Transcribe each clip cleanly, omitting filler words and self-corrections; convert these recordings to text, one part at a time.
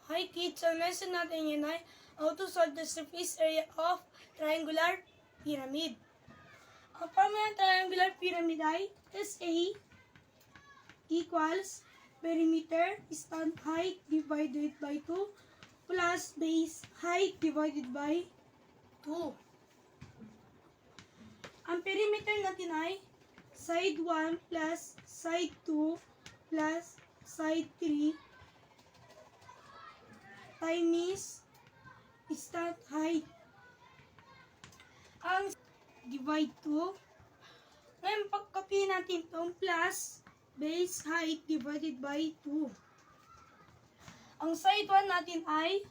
Hi kids, ang lesson natin yun ay how to solve the surface area of triangular pyramid. Ang formula ng triangular pyramid ay SA equals perimeter stand height divided by 2 plus base height divided by 2. Ang perimeter natin ay side 1 plus side 2 plus side 3 times stand height. Ang divide 2. Ngayon, pagkapi natin itong plus base height divided by 2. Ang side 1 natin ay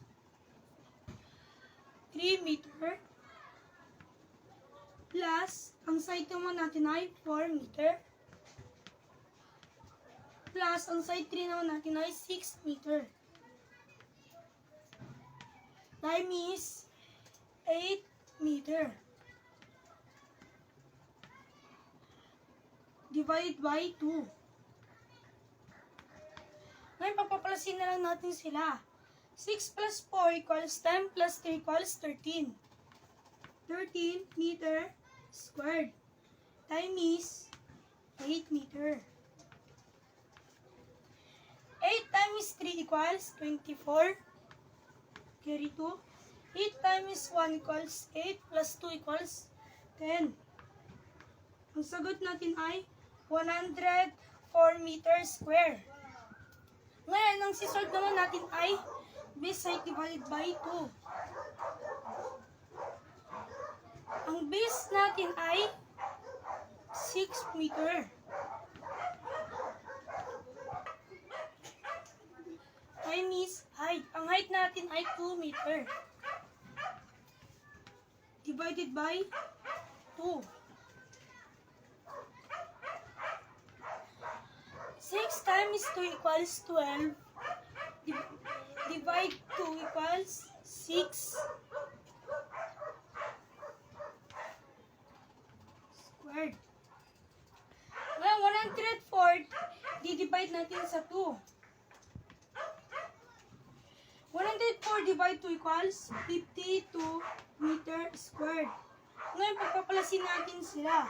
3 meter plus ang side 2 natin ay 4 meter plus ang side 3 naman natin ay 6 meter. Time is 8 meter. Divided by 2. Ngayon, papapalasin na lang natin sila. 6 plus 4 equals 10 plus 3 equals 13. 13 meter squared. Time is 8 meter. 8 times 3 equals 24. Carry 2. 8 times 1 equals 8 plus 2 equals 10. Ang sagot natin ay 104 meter square. Ngayon, ang sisolve naman natin ay base height divided by 2. Ang base natin ay 6 meter. Time is height. Ang height natin ay 2 meter. Divided by 2. 6 times 2 equals 12. Divide 2 equals 6. Squared. Ngayon, 104, di-divide natin sa 2. 104 divide 2 equals 52 meter squared. Ngayon, pagpapalasin natin sila.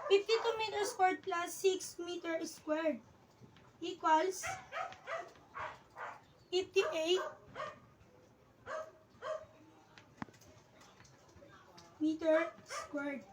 52 meter squared plus 6 meter squared equals 58 meter squared.